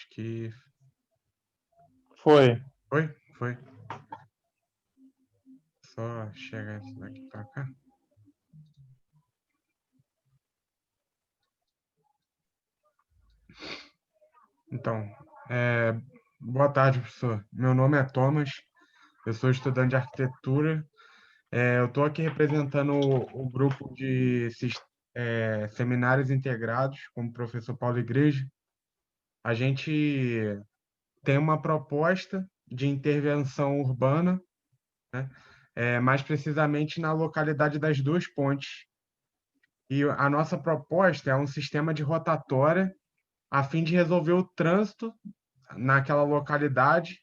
Acho que Foi. foi. Só chegar isso daqui para cá. Então, boa tarde, professor. Meu nome é Thomas, eu sou estudante de arquitetura. Eu estou aqui representando o grupo de seminários integrados com o professor Paulo Igreja. A gente tem uma proposta de intervenção urbana, né? Mais precisamente na localidade das Duas Pontes. E a nossa proposta é um sistema de rotatória a fim de resolver o trânsito naquela localidade,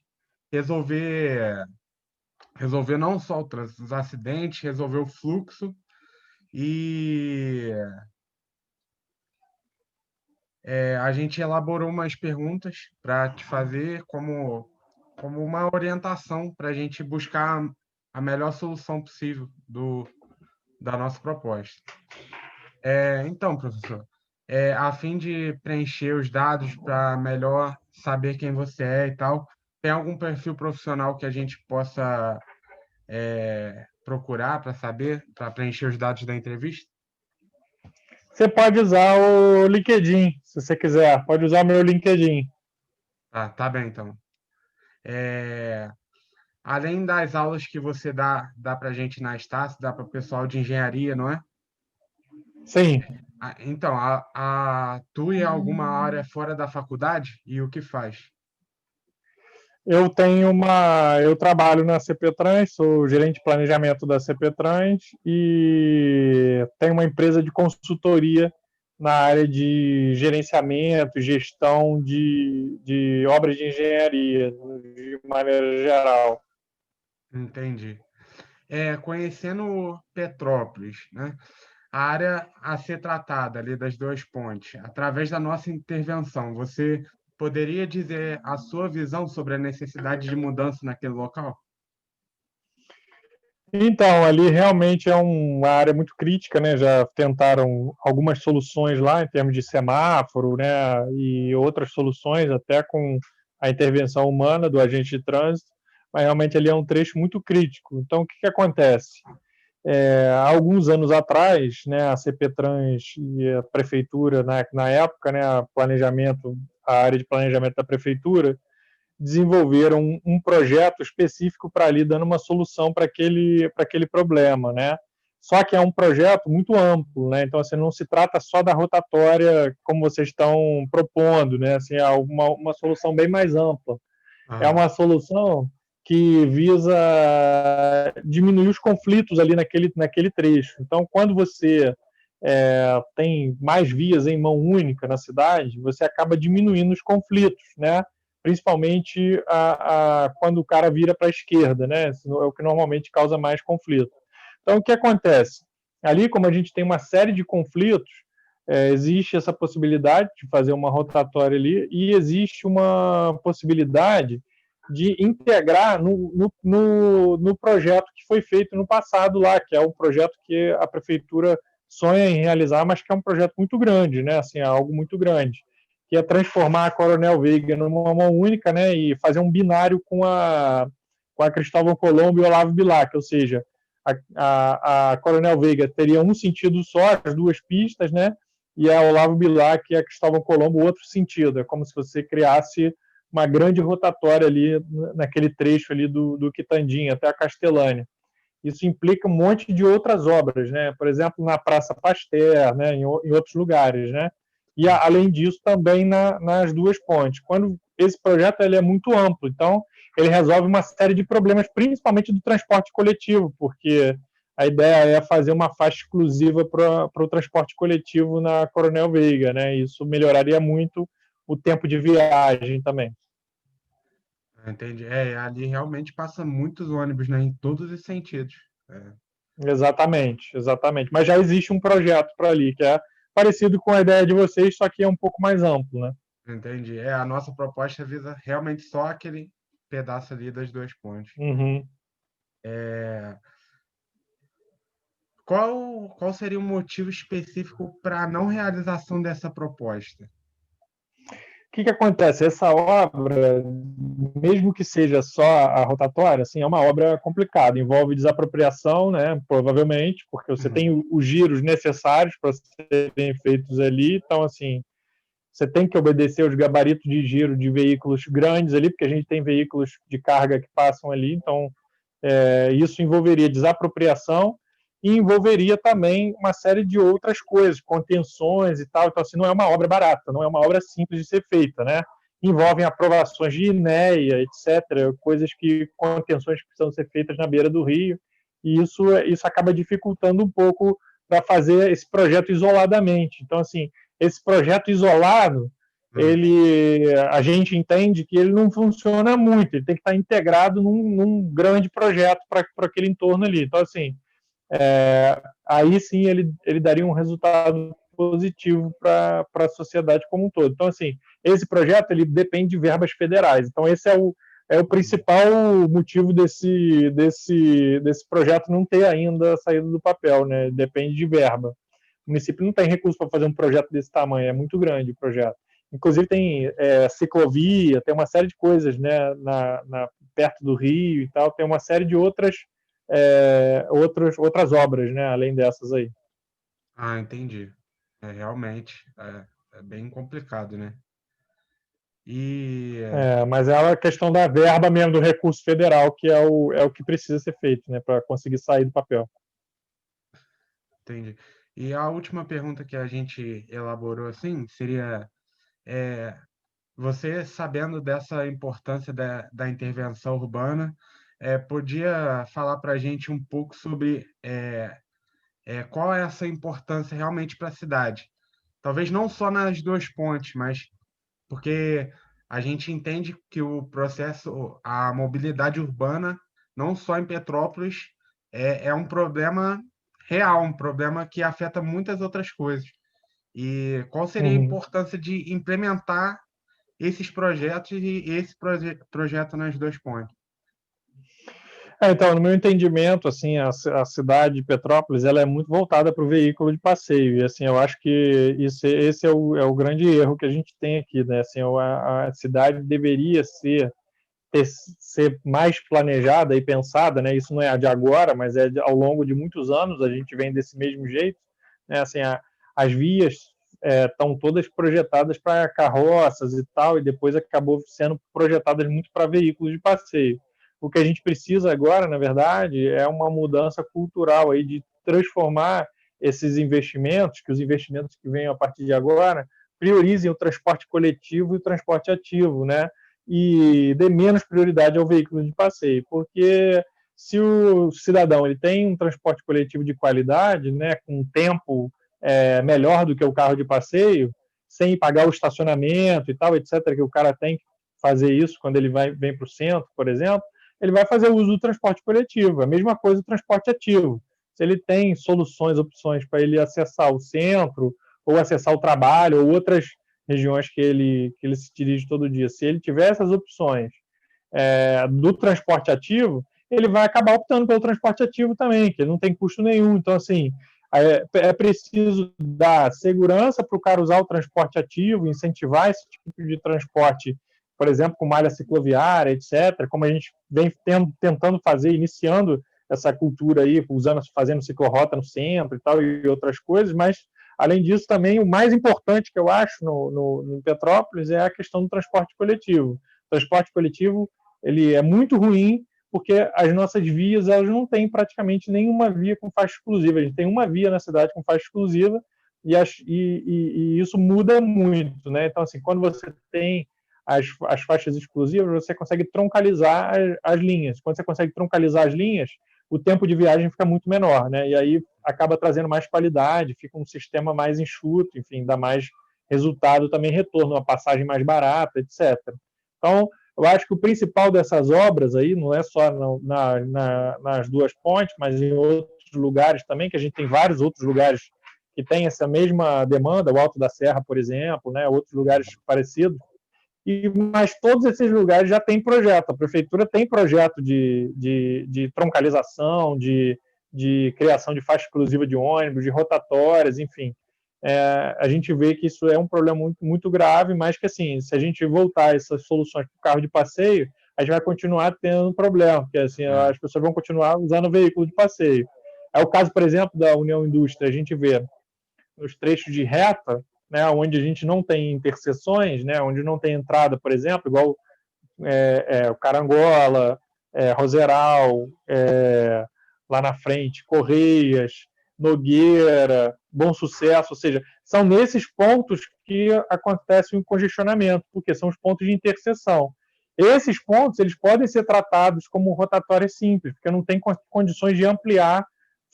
resolver não só o trânsito, os acidentes, resolver o fluxo e a gente elaborou umas perguntas para te fazer como uma orientação para a gente buscar a melhor solução possível da nossa proposta. Então, professor, a fim de preencher os dados para melhor saber quem você é e tal, tem algum perfil profissional que a gente possa procurar para saber, para preencher os dados da entrevista? Você pode usar o LinkedIn, se você quiser. Pode usar o meu LinkedIn. Tá bem, então. Além das aulas que você dá para a gente na Estácio, dá para o pessoal de engenharia, não é? Sim. Então, atua em alguma área fora da faculdade e o que faz? Eu trabalho na CP Trans, sou gerente de planejamento da CP Trans e tenho uma empresa de consultoria na área de gerenciamento, gestão de obras de engenharia, de maneira geral. Entendi. Conhecendo Petrópolis, né? A área a ser tratada ali das Duas Pontes, através da nossa intervenção, você poderia dizer a sua visão sobre a necessidade de mudança naquele local? Então, ali realmente é uma área muito crítica, né? Já tentaram algumas soluções lá em termos de semáforo, né? E outras soluções, até com a intervenção humana do agente de trânsito, mas realmente ali é um trecho muito crítico. Então, o que, que acontece? Há alguns anos atrás, né, a CP Trans e a prefeitura, na época, né, a área de planejamento da prefeitura, desenvolveram um projeto específico para ali, dando uma solução para aquele problema, né? Só que é um projeto muito amplo, né? Então, assim, não se trata só da rotatória como vocês estão propondo, né? Assim, é uma solução bem mais ampla. É Ah, uma solução que visa diminuir os conflitos ali naquele trecho. Então, quando você tem mais vias em mão única na cidade, você acaba diminuindo os conflitos, né? Principalmente quando o cara vira para a esquerda, né? Isso é o que normalmente causa mais conflito. Então, o que acontece? Ali, como a gente tem uma série de conflitos, existe essa possibilidade de fazer uma rotatória ali e existe uma possibilidade de integrar no projeto que foi feito no passado lá, que é um projeto que a prefeitura sonha em realizar, mas que é um projeto muito grande, né? Assim, é algo muito grande, que é transformar a Coronel Veiga numa mão única, né? E fazer um binário com a Cristóvão Colombo e Olavo Bilac, ou seja, a Coronel Veiga teria um sentido só, as duas pistas, né? E a Olavo Bilac e a Cristóvão Colombo outro sentido. É como se você criasse uma grande rotatória ali naquele trecho ali do Quitandinha até a Castelânia. Isso implica um monte de outras obras, né? Por exemplo, na Praça Pasteur, né? Em outros lugares, né? E além disso também nas Duas Pontes. Quando esse projeto ele é muito amplo, então ele resolve uma série de problemas, principalmente do transporte coletivo, porque a ideia é fazer uma faixa exclusiva para o transporte coletivo na Coronel Veiga, né? Isso melhoraria muito o tempo de viagem também. entendi. Ali realmente passa muitos ônibus, né, em todos os sentidos. É, Exatamente, exatamente. Mas já existe um projeto para ali, que é parecido com a ideia de vocês, só que é um pouco mais amplo, né? entendi. A nossa proposta visa realmente só aquele pedaço ali das Duas Pontes. Uhum. Qual seria o motivo específico para a não realização dessa proposta? O que acontece? Essa obra, mesmo que seja só a rotatória, assim, é uma obra complicada, envolve desapropriação, né, provavelmente, porque você Uhum. tem os giros necessários para serem feitos ali, então, assim, você tem que obedecer os gabaritos de giro de veículos grandes ali, porque a gente tem veículos de carga que passam ali, então isso envolveria desapropriação e envolveria também uma série de outras coisas, contenções e tal. Então, assim, não é uma obra barata, não é uma obra simples de ser feita, né? Envolvem aprovações de INEA, etc., coisas que, contenções que precisam ser feitas na beira do rio, e isso acaba dificultando um pouco para fazer esse projeto isoladamente. Então, assim, esse projeto isolado, Uhum. a gente entende que ele não funciona muito, ele tem que estar integrado num grande projeto para aquele entorno ali. Então, assim, aí sim ele daria um resultado positivo para a sociedade como um todo. Então, assim, esse projeto ele depende de verbas federais. Então, esse é o principal motivo desse projeto não ter ainda saído do papel, né? Depende de verba. O município não tem recurso para fazer um projeto desse tamanho, é muito grande o projeto. Inclusive tem ciclovia, tem uma série de coisas, né, perto do Rio e tal, tem uma série de outras obras, né, além dessas aí. Ah, entendi. Realmente, é bem complicado, né? E Mas é a questão da verba mesmo, do recurso federal, que é o que precisa ser feito, né, para conseguir sair do papel. entendi. E a última pergunta que a gente elaborou assim seria, é, você sabendo dessa importância da intervenção urbana, podia falar para a gente um pouco sobre qual é essa importância realmente para a cidade? Talvez não só nas duas pontes, mas porque a gente entende que o processo, a mobilidade urbana, não só em Petrópolis, é um problema real, um problema que afeta muitas outras coisas. E qual seria a Uhum. importância de implementar esses projetos e esse projeto nas duas pontes? Então, no meu entendimento, assim, a cidade de Petrópolis, ela é muito voltada para o veículo de passeio, e assim, eu acho que esse é o grande erro que a gente tem aqui, né? Assim, a cidade deveria ser mais planejada e pensada, né? Isso não é de agora, mas ao longo de muitos anos a gente vem desse mesmo jeito, né? Assim, as vias estão todas projetadas para carroças e tal, e depois acabou sendo projetadas muito para veículos de passeio. O que a gente precisa agora, na verdade, é uma mudança cultural aí de transformar esses investimentos, que os investimentos que venham a partir de agora priorizem o transporte coletivo e o transporte ativo, né? E dê menos prioridade ao veículo de passeio, porque se o cidadão ele tem um transporte coletivo de qualidade, né, com tempo melhor do que o carro de passeio, sem pagar o estacionamento e tal, etc., que o cara tem que fazer isso quando ele vem para o centro, por exemplo, ele vai fazer uso do transporte coletivo. A mesma coisa o transporte ativo. Se ele tem soluções, opções para ele acessar o centro, ou acessar o trabalho, ou outras regiões que ele se dirige todo dia, se ele tiver essas opções do transporte ativo, ele vai acabar optando pelo transporte ativo também, que não tem custo nenhum. Então, assim, é preciso dar segurança para o cara usar o transporte ativo, incentivar esse tipo de transporte, por exemplo, com malha cicloviária, etc., como a gente vem tentando fazer, iniciando essa cultura aí, fazendo ciclorrota no centro e tal, e outras coisas, mas, além disso, também o mais importante que eu acho no Petrópolis é a questão do transporte coletivo. O transporte coletivo ele é muito ruim porque as nossas vias elas não têm praticamente nenhuma via com faixa exclusiva. A gente tem uma via na cidade com faixa exclusiva e isso muda muito, né? Então, assim, quando você tem as faixas exclusivas, você consegue troncalizar as linhas. Quando você consegue troncalizar as linhas, o tempo de viagem fica muito menor, né? E aí acaba trazendo mais qualidade, fica um sistema mais enxuto, enfim, dá mais resultado também, retorno, uma passagem mais barata, etc. Então, eu acho que o principal dessas obras aí, não é só nas duas pontes, mas em outros lugares também, que a gente tem vários outros lugares que têm essa mesma demanda, o Alto da Serra, por exemplo, né, outros lugares parecidos, mas todos esses lugares já têm projeto, a prefeitura tem projeto de troncalização, de criação de faixa exclusiva de ônibus, de rotatórias, enfim. a gente vê que isso é um problema muito, muito grave, mas que, assim, se a gente voltar essas soluções para o carro de passeio, a gente vai continuar tendo um problema, porque, assim, as pessoas vão continuar usando o veículo de passeio. É o caso, por exemplo, da União Indústria. A gente vê nos trechos de reta, né, onde a gente não tem interseções, né, onde não tem entrada, por exemplo, igual o Carangola, Roseral, lá na frente, Correias, Nogueira, Bom Sucesso, ou seja, são nesses pontos que acontece o congestionamento, porque são os pontos de interseção. Esses pontos eles podem ser tratados como rotatórias simples, porque não tem condições de ampliar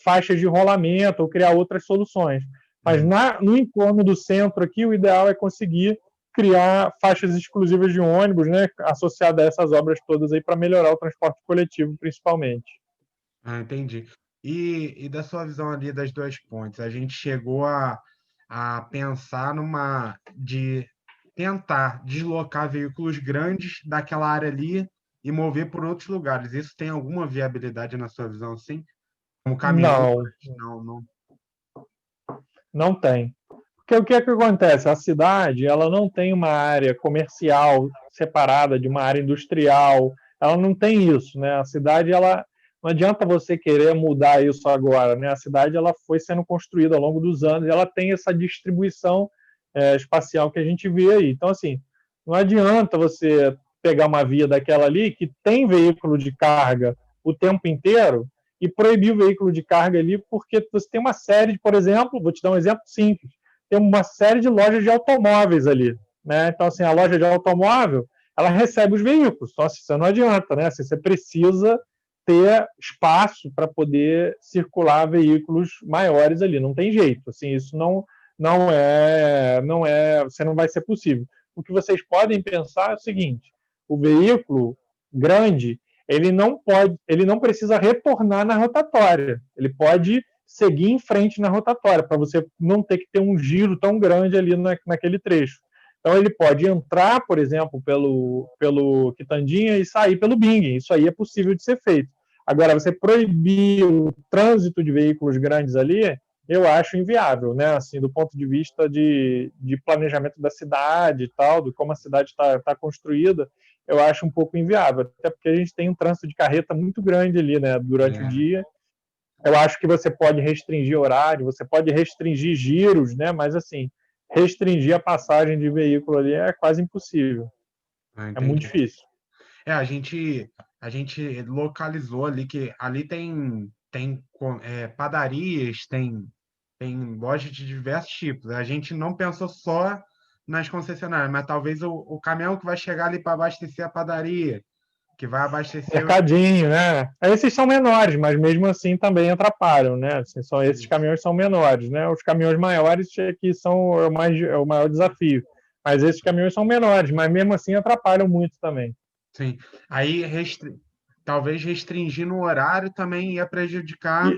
faixas de rolamento ou criar outras soluções. Mas no entorno do centro aqui, o ideal é conseguir criar faixas exclusivas de ônibus, né, associadas a essas obras todas aí para melhorar o transporte coletivo, principalmente. Entendi. E da sua visão ali das duas pontes, a gente chegou a pensar de tentar deslocar veículos grandes daquela área ali e mover por outros lugares. Isso tem alguma viabilidade na sua visão, sim? Como caminhões? Não, Não. não tem. Porque o que é que acontece? A cidade, ela não tem uma área comercial separada de uma área industrial, ela não tem isso, né? A cidade, ela não adianta você querer mudar isso agora, né? A cidade, ela foi sendo construída ao longo dos anos, e ela tem essa distribuição espacial que a gente vê aí. Então, assim, não adianta você pegar uma via daquela ali que tem veículo de carga o tempo inteiro e proibir o veículo de carga ali, porque você tem uma série de, por exemplo, vou te dar um exemplo simples, tem uma série de lojas de automóveis ali, né? Então, assim, a loja de automóvel, ela recebe os veículos, então, assim, você não adianta, né? Assim, você precisa ter espaço para poder circular veículos maiores ali, não tem jeito, assim, isso você não vai ser possível. O que vocês podem pensar é o seguinte: o veículo grande, ele não precisa retornar na rotatória, ele pode seguir em frente na rotatória, para você não ter que ter um giro tão grande ali naquele trecho. Então ele pode entrar, por exemplo, pelo Quitandinha e sair pelo Bingen. Isso aí é possível de ser feito. Agora, você proibir o trânsito de veículos grandes ali, eu acho inviável, né? Assim, do ponto de vista de planejamento da cidade e tal, de como a cidade está construída, eu acho um pouco inviável, até porque a gente tem um trânsito de carreta muito grande ali, né, durante o dia. Eu acho que você pode restringir horário, você pode restringir giros, né, mas assim, restringir a passagem de veículo ali é quase impossível. É muito Entendi. difícil. A gente localizou ali que ali tem padarias, tem lojas de diversos tipos. A gente não pensou só nas concessionárias, mas talvez o caminhão que vai chegar ali para abastecer a padaria, que vai abastecer Mercadinho, né? Esses são menores, mas mesmo assim também atrapalham, né? Assim, esses caminhões são menores, né? Os caminhões maiores que são o maior desafio. Mas esses caminhões são menores, mas mesmo assim atrapalham muito também. Sim. Aí talvez restringindo o horário também ia prejudicar E,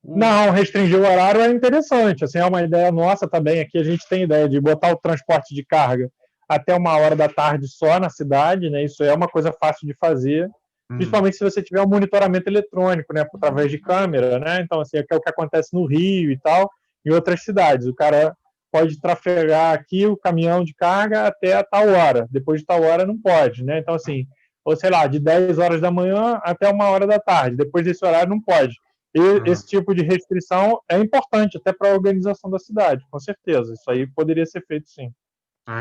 o. não, restringir o horário é interessante. Assim, é uma ideia nossa também. Aqui a gente tem ideia de botar o transporte de carga até 1 hora da tarde só na cidade, né? Isso é uma coisa fácil de fazer, principalmente se você tiver um monitoramento eletrônico, né? Através de câmera, né? Então, assim, é o que acontece no Rio e tal, em outras cidades. O cara pode trafegar aqui o caminhão de carga até tal hora. Depois de tal hora não pode, né? Então, assim, ou sei lá, de 10 horas da manhã até 1 hora da tarde. Depois desse horário não pode. E esse tipo de restrição é importante até para a organização da cidade, com certeza. Isso aí poderia ser feito, sim.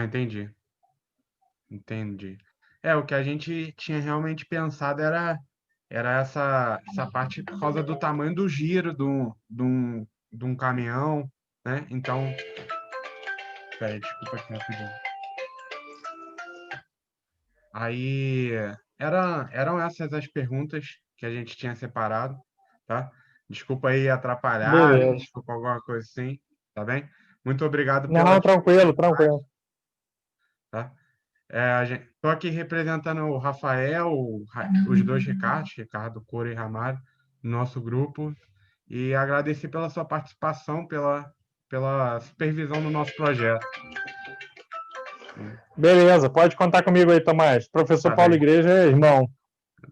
Entendi. Entendi. O que a gente tinha realmente pensado era essa parte por causa do tamanho do giro de um caminhão, né? Então, peraí, desculpa aqui rapidinho. Aí, eram essas as perguntas que a gente tinha separado, tá? Desculpa aí atrapalhar, Beleza. desculpa alguma coisa assim, tá bem? Muito obrigado pela Não, tranquilo, disponibilidade, tranquilo. tá? Estou aqui representando o Rafael, os dois Ricardos, Ricardo Cora e Ramalho, no nosso grupo, e agradecer pela sua participação, pela supervisão do nosso projeto. Beleza, pode contar comigo aí, Tomás. Professor Tá Paulo bem, Igreja é irmão.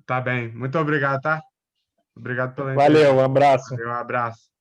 tá bem. Muito obrigado, tá? Obrigado pela Valeu, um entrevista. abraço. Valeu, um abraço.